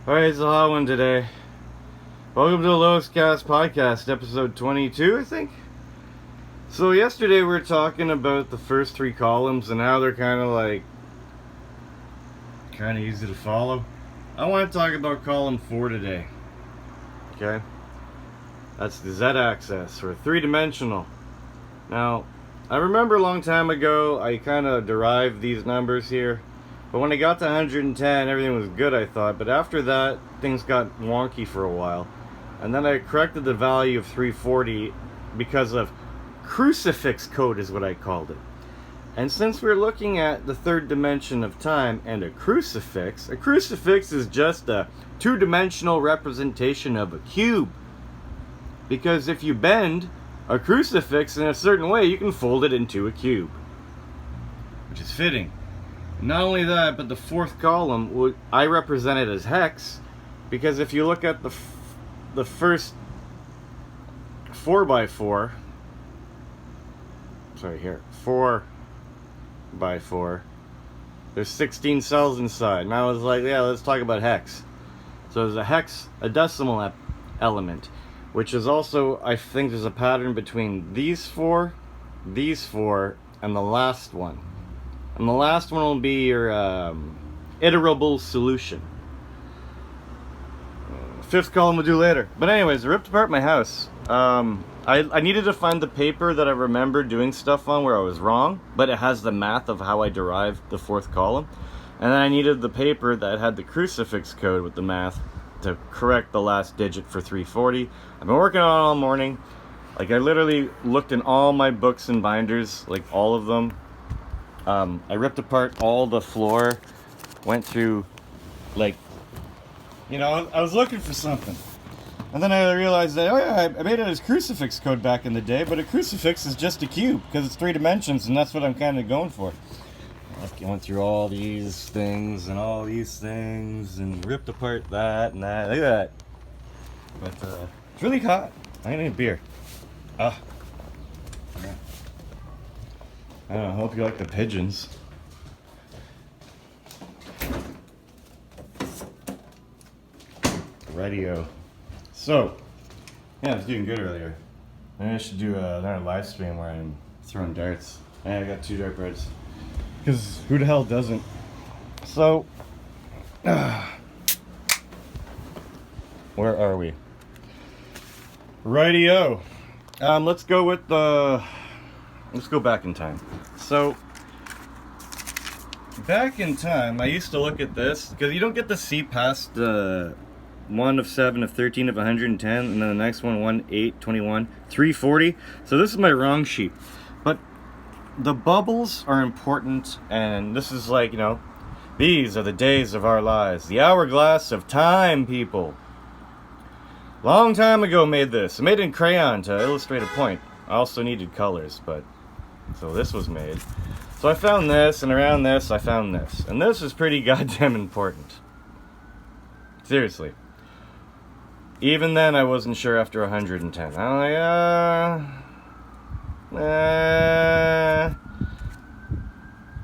Alright, it's a hot one today. Welcome to the Lowest Caste Podcast, episode 22, I think. So yesterday we were talking about the first three columns and how they're kind of easy to follow. I want to talk about column 4 today. Okay? That's the Z-axis, or three-dimensional. Now, I remember a long time ago I kind of derived these numbers here. But when I got to 110, everything was good, I thought. But after that, things got wonky for a while. And then I corrected the value of 340 because of crucifix code is what I called it. And since we're looking at the third dimension of time and a crucifix is just a two-dimensional representation of a cube. Because if you bend a crucifix in a certain way, you can fold it into a cube. Which is fitting. Not only that, but the fourth column, I represent it as hex, because if you look at the first 4x4, 4x4, there's 16 cells inside. And I was like, yeah, let's talk about hex. So there's a hex, a decimal element, which is also, I think there's a pattern between these four, and the last one. And the last one will be your iterable solution. Fifth column we'll do later. But anyways, I ripped apart my house. I needed to find the paper that I remember doing stuff on where I was wrong, but it has the math of how I derived the fourth column. And then I needed the paper that had the crucifix code with the math to correct the last digit for 340. I've been working on it all morning. I literally looked in all my books and binders, all of them. I ripped apart all the floor, went through, I was looking for something. And then I realized that, I made it as crucifix code back in the day, but a crucifix is just a cube, because it's 3 dimensions, and that's what I'm kind of going for. I went through all these things, and ripped apart that and that. Look at that. But, it's really hot. I need a beer. Yeah. I don't know, I hope you like the pigeons. Radio. So, yeah, I was doing good earlier. Maybe I should do another live stream where I'm throwing darts. Yeah, I got 2 dartboards. Because who the hell doesn't? So, where are we? Radio. Let's go with let's go back in time. So, back in time, I used to look at this, because you don't get to see past 1 of 7 of 13 of 110, and then the next one, 1, 8, 21, 340. So this is my wrong sheet. But the bubbles are important, and this is these are the days of our lives. The hourglass of time, people. Long time ago made this. I made it in crayon to illustrate a point. I also needed colors, so this was made. So I found this, and around this, I found this. And this is pretty goddamn important. Seriously. Even then, I wasn't sure after 110.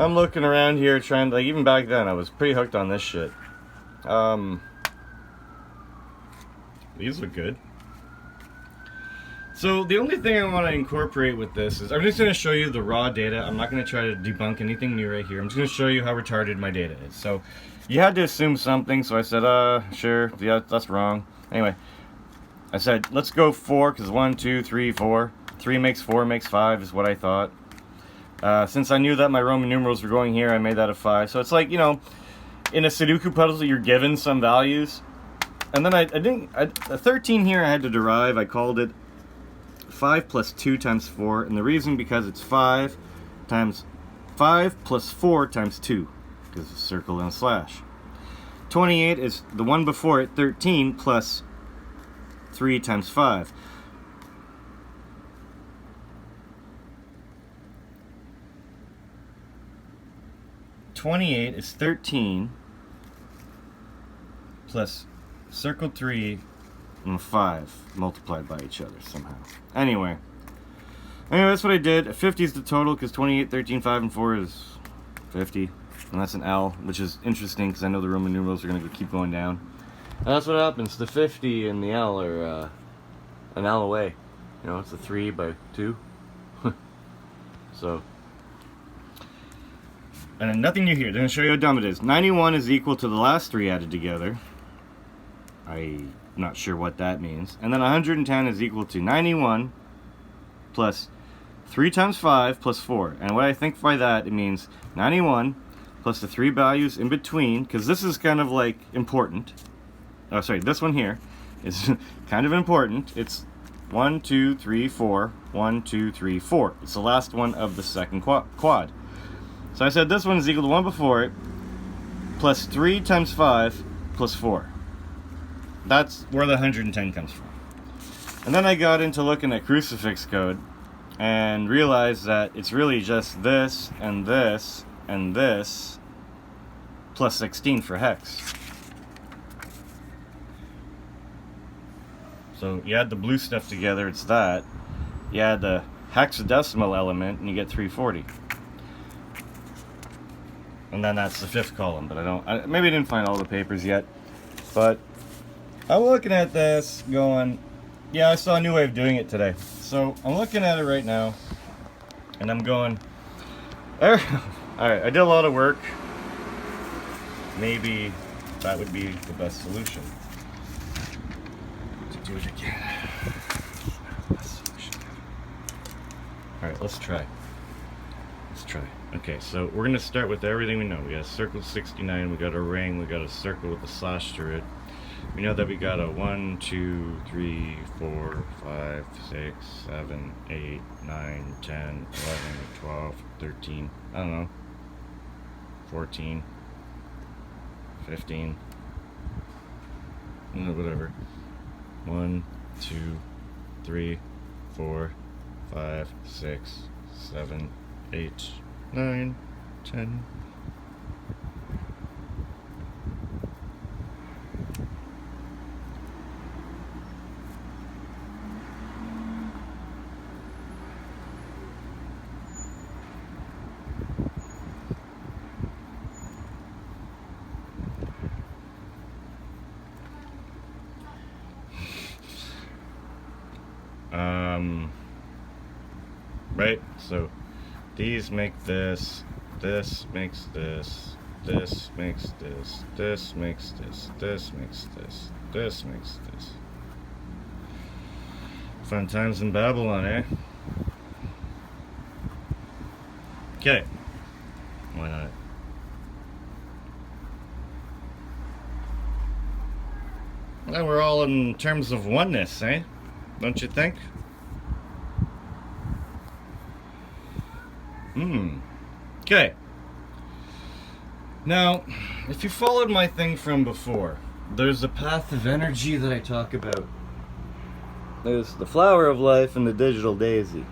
I'm looking around here trying to, even back then, I was pretty hooked on this shit. These look good. So the only thing I want to incorporate with this is, I'm just going to show you the raw data. I'm not going to try to debunk anything new right here. I'm just going to show you how retarded my data is. So you had to assume something, so I said, sure, yeah, that's wrong. Anyway, I said, let's go 4, because 1, 2, 3, 4. 3 makes 4 makes 5 is what I thought. Since I knew that my Roman numerals were going here, I made that a 5. So it's in a Sudoku puzzle, you're given some values. And then a 13 here I had to derive. I called it 5 plus 2 times 4, and the reason because it's 5 times 5 plus 4 times 2, because it's a circle and a slash. 28 is the one before it, 13 plus 3 times 5. is 13 plus circle 3 and 5 multiplied by each other somehow. Anyway, that's what I did. 50 is the total because 28, 13, 5, and 4 is 50. And that's an L, which is interesting because I know the Roman numerals are going to keep going down. And that's what happens. The 50 and the L are an L away. You know, it's a 3 by 2. So, and then nothing new here. They're going to show you how dumb it is. 91 is equal to the last 3 added together. I'm not sure what that means. And then 110 is equal to 91 plus 3 times 5 plus 4. And what I think by that, it means 91 plus the 3 values in between, because this is kind of like important. Oh, sorry, this one here is kind of important. It's 1, 2, 3, 4. 1, 2, 3, 4. It's the last one of the second quad. So I said this one is equal to 1 before it, plus 3 times 5 plus 4. That's where the 110 comes from. And then I got into looking at crucifix code and realized that it's really just this and this and this plus 16 for hex. So you add the blue stuff together, it's that. You add the hexadecimal element and you get 340. And then that's the 5th column, but maybe I didn't find all the papers yet. But I'm looking at this going, yeah, I saw a new way of doing it today. So I'm looking at it right now and I'm going, alright, I did a lot of work. Maybe that would be the best solution. To do it again. Best solution. Alright, let's try. Okay, so we're going to start with everything we know. We got a circle 69, we got a ring, we got a circle with a slash through it. We know that we got a 1, 2, 3, 4, 5, 6, 7, 8, 9, 10, 11, 12, 13, I don't know, 14, 15, whatever. 1, 2, 3, 4, 5, 6, 7, 8, 9, 10. Right, so these make this, this makes this, this makes this, this makes this, this makes this, this makes this. Fun times in Babylon, eh? Okay, why not? Now we're all in terms of oneness, eh? Don't you think? Okay. Now, if you followed my thing from before, there's a path of energy that I talk about. There's the flower of life and the digital daisy.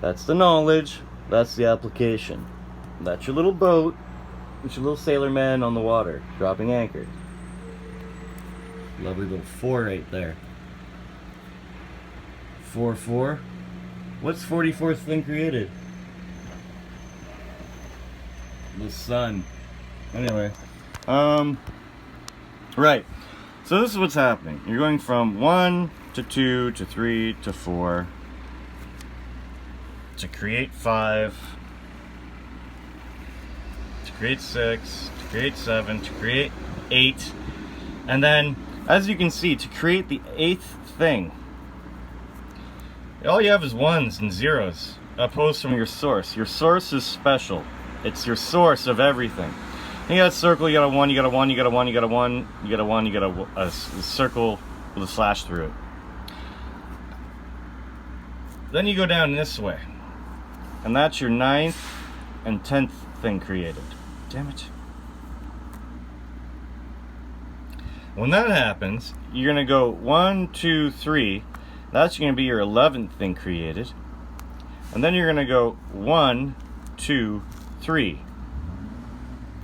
That's the knowledge, that's the application. That's your little boat, it's your little sailor man on the water, dropping anchor. Lovely little 4 right there. 4, 4. What's 44th thing created? The sun. Anyway. Right. So this is what's happening. You're going from 1 to 2 to 3 to 4 to create 5 to create 6 to create 7 to create 8, and then as you can see, to create the 8th thing, all you have is 1s and 0s opposed from your source. Your source is special. It's your source of everything. You got a circle, you got a 1, you got a 1, you got a 1, you got a 1, you got a 1, you got a circle with a slash through it. Then you go down this way. And that's your 9th and 10th thing created. Damn it. When that happens, you're going to go 1, 2, 3. That's going to be your 11th thing created. And then you're going to go 1, 2, 3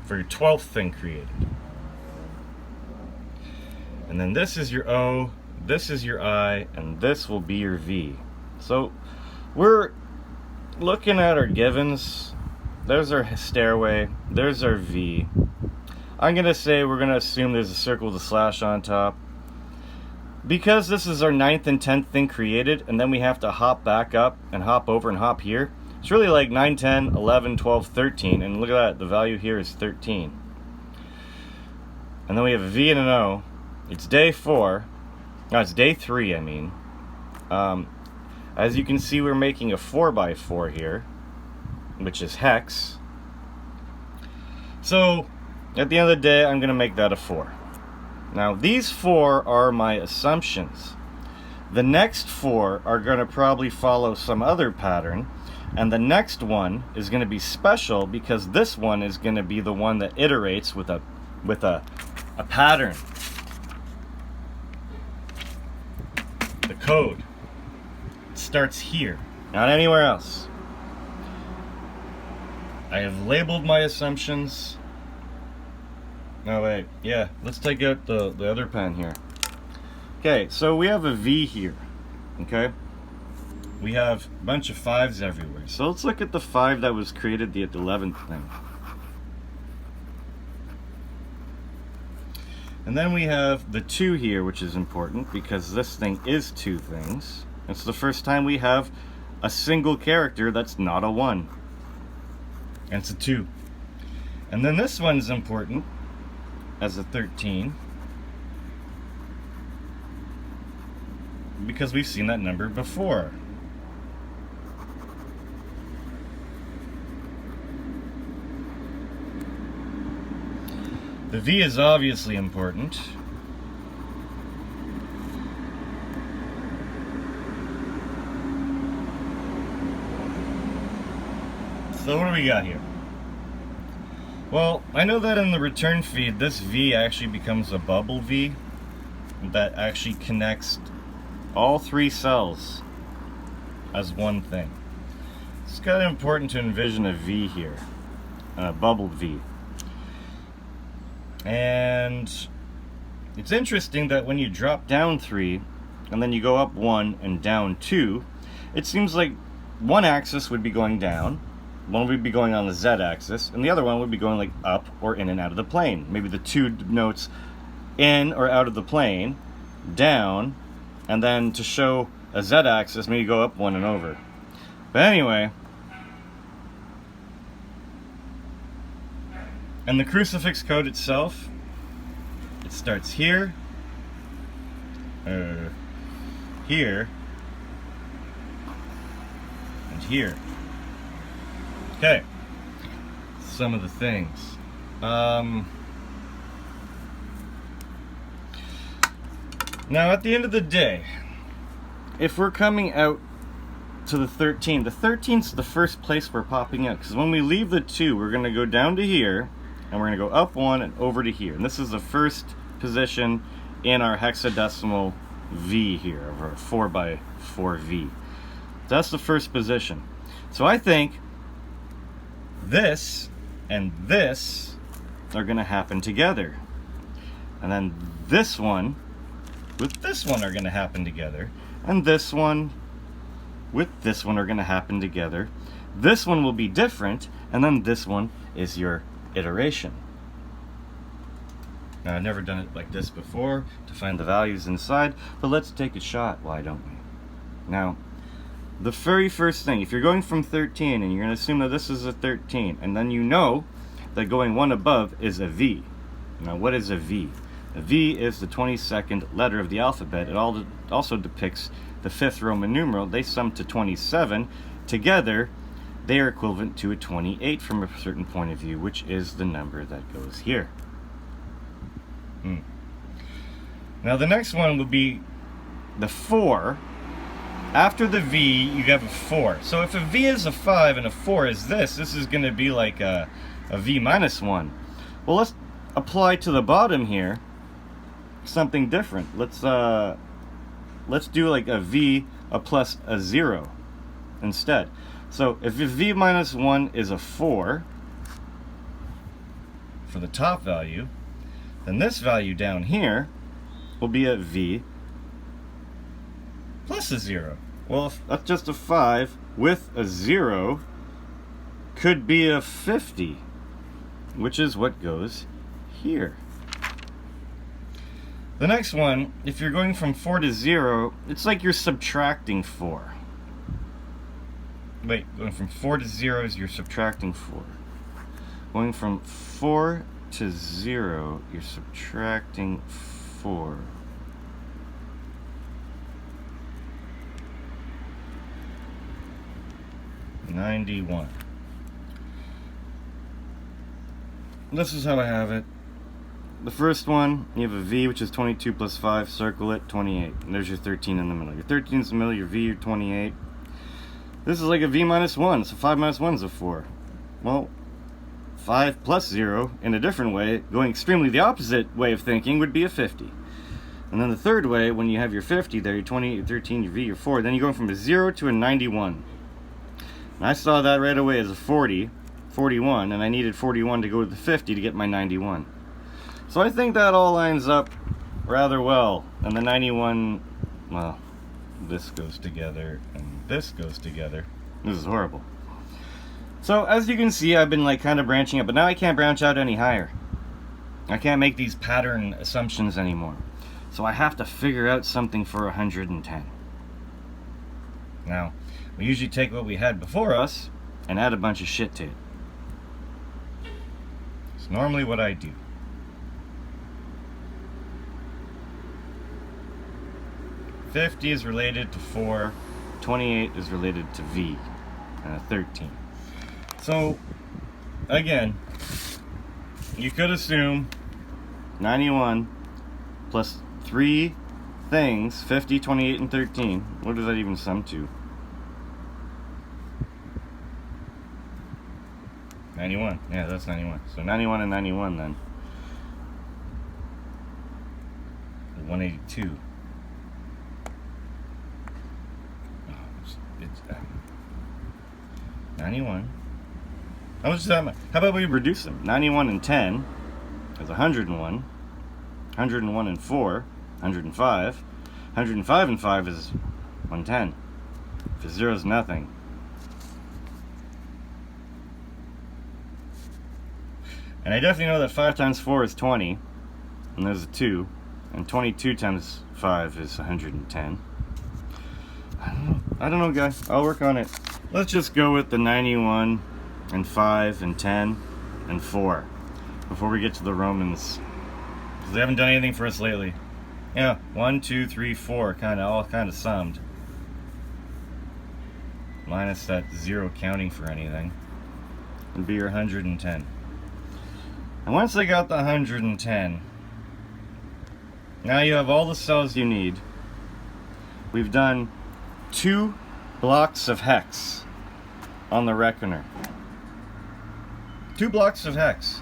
for your 12th thing created. And then this is your O, this is your I, and this will be your V. So we're looking at our givens. There's our stairway, there's our V. I'm going to say we're going to assume there's a circle with a slash on top. Because this is our 9th and 10th thing created, and then we have to hop back up and hop over and hop here. It's really like 9, 10, 11, 12, 13, and look at that, the value here is 13. And then we have a V and an O. It's day 4. No, it's day 3, I mean. As you can see, we're making a 4x4 here, which is hex. So, at the end of the day, I'm going to make that a 4. Now, these 4 are my assumptions. The next 4 are going to probably follow some other pattern, and the next one is going to be special because this one is going to be the one that iterates with a pattern. The code starts here, not anywhere else. I have labeled my assumptions. No, wait, yeah, let's take out the other pen here. Okay, so we have a V here, okay? We have a bunch of 5s everywhere. So let's look at the 5 that was created at the 11th thing. And then we have the 2 here, which is important because this thing is 2 things. It's the first time we have a single character that's not a 1. And it's a 2. And then this one's important as a 13 because we've seen that number before. The V is obviously important. So what do we got here? Well, I know that in the return feed, this V actually becomes a bubble V that actually connects all 3 cells as one thing. It's kind of important to envision a V here, a bubbled V. And it's interesting that when you drop down 3 and then you go up 1 and down 2, it seems like one axis would be going down, one would be going on the z-axis, and the other one would be going like up or in and out of the plane. Maybe the 2 denotes in or out of the plane, down, and then to show a z-axis, maybe go up 1 and over. But anyway, and the crucifix code itself, it starts here, here, and here. Okay, some of the things. Now at the end of the day, if we're coming out to the 13, the 13's the first place we're popping out, because when we leave the 2, we're going to go down to here, and we're going to go up 1 and over to here. And this is the first position in our hexadecimal V here, of our 4x4 V. That's the first position. So I think this and this are going to happen together. And then this one with this one are going to happen together. And this one with this one are going to happen together. This one will be different, and then this one is your iteration. Now, I've never done it like this before to find the values inside, but let's take a shot, why don't we? Now, the very first thing, if you're going from 13 and you're going to assume that this is a 13, and then you know that going 1 above is a V. Now, what is a V? A V is the 22nd letter of the alphabet. It also depicts the 5th Roman numeral. They sum to 27. Together, they are equivalent to a 28 from a certain point of view, which is the number that goes here. Now, the next one will be the 4. After the V, you have a 4. So if a V is a 5 and a 4 is this is going to be like a V minus 1. Well, let's apply to the bottom here something different. Let's do like a V, a plus a 0 instead. So if a V minus 1 is a 4 for the top value, then this value down here will be a V plus a 0. Well, if that's just a 5 with a 0 could be a 50, which is what goes here. The next one, if you're going from 4 to 0, it's like you're subtracting 4. Wait, going from 4 to 0 is you're subtracting 4. Going from 4 to 0, you're subtracting 4. $91. This is how I have it. The first one, you have a V, which is 22 plus 5, circle it, 28. And there's your 13 in the middle. Your 13 is in the middle, your V, your 28. This is like a V minus 1, so 5 minus 1 is a 4. Well, 5 plus 0, in a different way, going extremely the opposite way of thinking, would be a 50. And then the third way, when you have your 50 there, your 28, your 13, your V, your 4, then you're going from a 0 to a 91. And I saw that right away as a 40, 41, and I needed 41 to go to the 50 to get my 91. So I think that all lines up rather well. And the 91, well, this goes together and this goes together. This is horrible. So as you can see, I've been like kind of branching up, but now I can't branch out any higher. I can't make these pattern assumptions anymore. So I have to figure out something for 110. Now, we usually take what we had before us and add a bunch of shit to it. It's normally what I do. $50 is related to 4, 28 is related to V, and a 13. So, again, you could assume 91 plus 3 things, 50, 28, and 13. What does that even sum to? 91. Yeah, that's 91. So 91 and 91 then. 182. It's 91. How much is that? How about we reduce them? 91 and 10 is 101. 101 and 4, 105. 105 and 5 is 110. If 0 is nothing. And I definitely know that 5 times 4 is 20. And there's a 2. And 22 times 5 is 110. I don't know, guys. I'll work on it. Let's just go with the 91 and 5 and 10 and 4 before we get to the Romans. Because they haven't done anything for us lately. Yeah, 1, 2, 3, 4, all kind of summed. Minus that 0 counting for anything. Would be your 110. And once I got the 110, now you have all the cells you need. We've done 2 blocks of hex on the reckoner. 2 blocks of hex.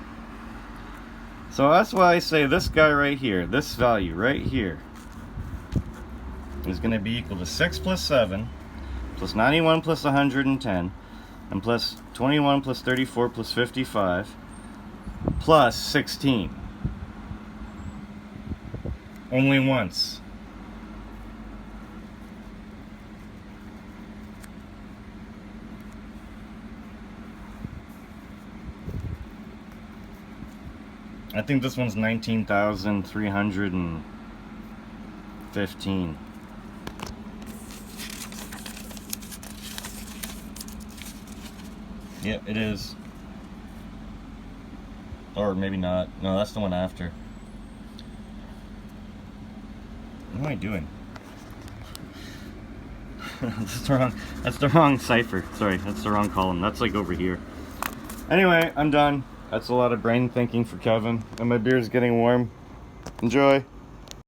So that's why I say this guy right here, this value right here, is going to be equal to 6 plus 7, plus 91 plus 110, and plus 21 plus 34 plus 55, plus 16. Only once. I think this one's 19,315. Yep, it is. Or maybe not. No, that's the one after. What am I doing? That's the wrong cipher. Sorry, that's the wrong column. That's like over here. Anyway, I'm done. That's a lot of brain thinking for Kevin. And my beer is getting warm. Enjoy.